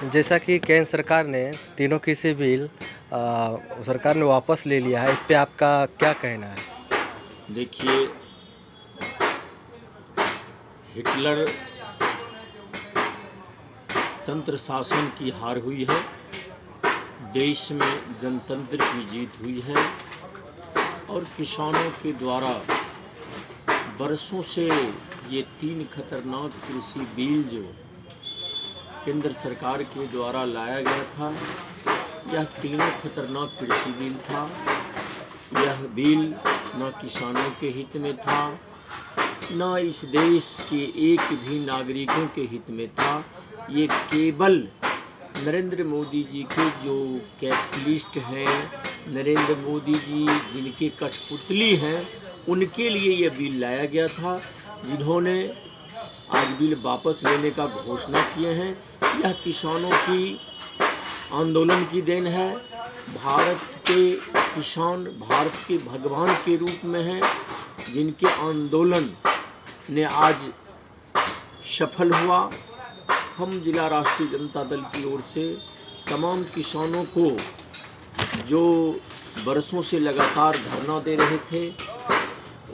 जैसा कि केंद्र सरकार ने तीनों कृषि बिल सरकार ने वापस ले लिया है, इस पे आपका क्या कहना है? देखिए, हिटलर तंत्र शासन की हार हुई है, देश में जनतंत्र की जीत हुई है और किसानों के द्वारा बरसों से ये 3 खतरनाक कृषि बिल जो केंद्र सरकार के द्वारा लाया गया था, यह तीनों खतरनाक कृषि बिल था। यह बिल न किसानों के हित में था, न इस देश के एक भी नागरिकों के हित में था। ये केवल नरेंद्र मोदी जी के जो कैपिटलिस्ट हैं, नरेंद्र मोदी जी जिनके कठपुतली हैं, उनके लिए यह बिल लाया गया था, जिन्होंने आज बिल वापस लेने का घोषणा किए हैं। यह किसानों की आंदोलन की देन है। भारत के किसान भारत के भगवान के रूप में हैं, जिनके आंदोलन ने आज सफल हुआ। हम जिला राष्ट्रीय जनता दल की ओर से तमाम किसानों को जो बरसों से लगातार धरना दे रहे थे,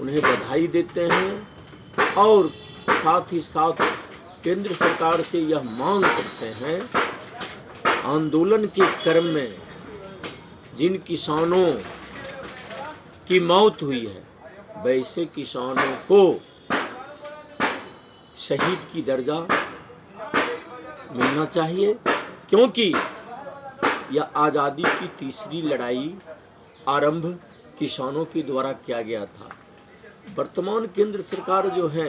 उन्हें बधाई देते हैं और साथ ही साथ केंद्र सरकार से यह मांग करते हैं, आंदोलन के क्रम में जिन किसानों की मौत हुई है, वैसे किसानों को शहीद की दर्जा मिलना चाहिए, क्योंकि यह आज़ादी की तीसरी लड़ाई आरंभ किसानों के द्वारा किया गया था। वर्तमान केंद्र सरकार जो है,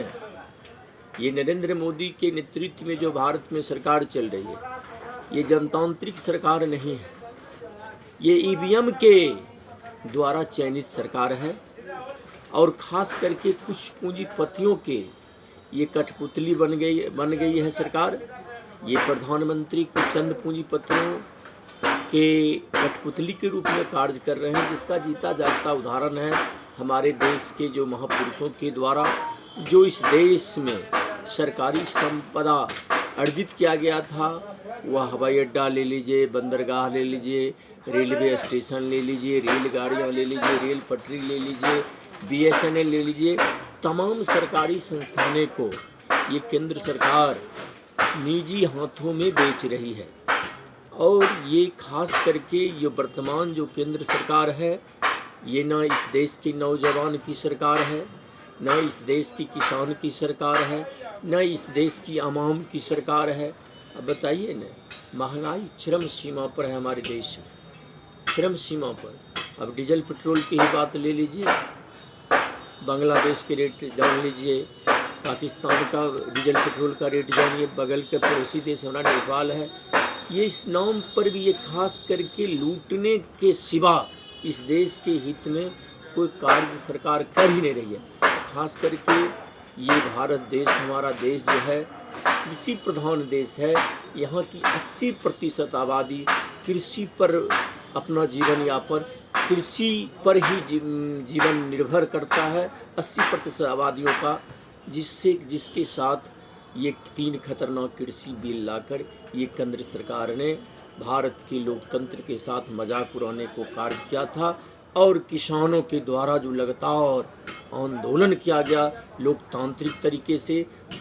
ये नरेंद्र मोदी के नेतृत्व में जो भारत में सरकार चल रही है, ये जनतांत्रिक सरकार नहीं है, ये ईवीएम के द्वारा चयनित सरकार है और ख़ास करके कुछ पूंजीपतियों के ये कठपुतली बन गई है सरकार। ये प्रधानमंत्री कुछ चंद पूंजीपतियों के कठपुतली के रूप में कार्य कर रहे हैं, जिसका जीता जागता उदाहरण है हमारे देश के जो महापुरुषों के द्वारा जो इस देश में सरकारी संपदा अर्जित किया गया था। वह हवाई अड्डा ले लीजिए, बंदरगाह ले लीजिए, रेलवे स्टेशन ले लीजिए, रेलगाड़ियाँ ले लीजिए, रेल पटरी ले लीजिए, BSNL ले लीजिए, तमाम सरकारी संस्थानों को ये केंद्र सरकार निजी हाथों में बेच रही है। और ये खास करके ये वर्तमान जो केंद्र सरकार है, ये ना इस देश के नौजवान की सरकार है, न इस देश की किसान की सरकार है, न इस देश की आवाम की सरकार है। अब बताइए न, महंगाई चरम सीमा पर है हमारे देश में, चरम सीमा पर। अब डीजल पेट्रोल की ही बात ले लीजिए, बांग्लादेश के रेट जान लीजिए, पाकिस्तान का डीजल पेट्रोल का रेट जानिए, बगल के पड़ोसी देश हमारा नेपाल है। ये इस नाम पर भी ये खास करके लूटने के सिवा इस देश के हित में कोई कार्य सरकार कर ही नहीं रही है। खास करके ये भारत देश, हमारा देश जो है कृषि प्रधान देश है। यहाँ की 80% आबादी कृषि पर अपना जीवन यापन, कृषि पर ही जीवन निर्भर करता है, 80% आबादियों का, जिसके साथ ये 3 खतरनाक कृषि बिल लाकर ये केंद्र सरकार ने भारत के लोकतंत्र के साथ मजाक उड़ाने को कार्य किया था। और किसानों के द्वारा जो लगातार आंदोलन किया गया लोकतांत्रिक तरीके से,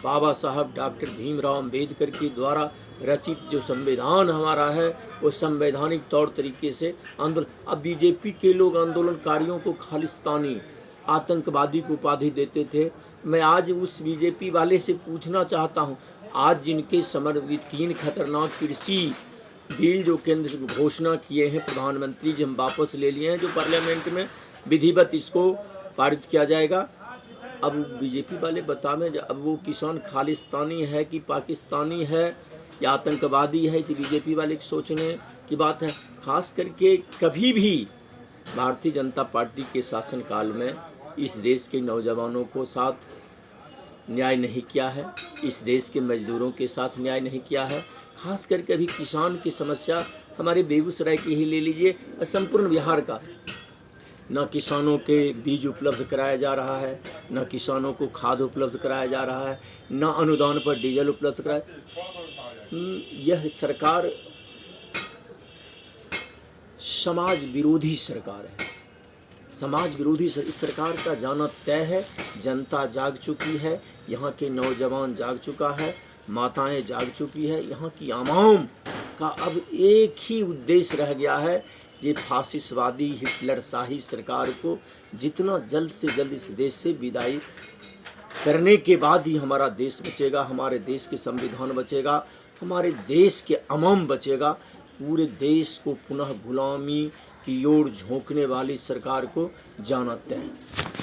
बाबा साहब डॉक्टर भीमराव अंबेडकर के द्वारा रचित जो संविधान हमारा है, वो संवैधानिक तौर तरीके से आंदोलन। अब बीजेपी के लोग आंदोलनकारियों को खालिस्तानी आतंकवादी को उपाधि देते थे। मैं आज उस बीजेपी वाले से पूछना चाहता हूँ, आज जिनके समर्पित 3 खतरनाक कृषि बिल जो केंद्र घोषणा किए हैं प्रधानमंत्री जी, हम वापस ले लिए हैं, जो पार्लियामेंट में विधिवत इसको पारित किया जाएगा। अब बीजेपी वाले बतावें, अब वो किसान खालिस्तानी है कि पाकिस्तानी है या आतंकवादी है, कि बीजेपी वाले सोचने की बात है। खास करके कभी भी भारतीय जनता पार्टी के शासनकाल में इस देश के नौजवानों को साथ न्याय नहीं किया है, इस देश के मजदूरों के साथ न्याय नहीं किया है। खास करके अभी किसान की समस्या हमारे बेगूसराय की ही ले लीजिए, संपूर्ण बिहार का, न किसानों के बीज उपलब्ध कराया जा रहा है, न किसानों को खाद उपलब्ध कराया जा रहा है, न अनुदान पर डीजल उपलब्ध कराया। यह सरकार समाज विरोधी सरकार है। समाज विरोधी इस सरकार का जाना तय है। जनता जाग चुकी है, यहाँ के नौजवान जाग चुका है, माताएं जाग चुकी है। यहाँ की आवाम का अब एक ही उद्देश्य रह गया है, ये फासिस्टवादी हिटलर शाही सरकार को जितना जल्द से जल्द इस देश से विदाई करने के बाद ही हमारा देश बचेगा, हमारे देश के संविधान बचेगा, हमारे देश के अमम बचेगा। पूरे देश को पुनः गुलामी की ओर झोंकने वाली सरकार को जाना तय है।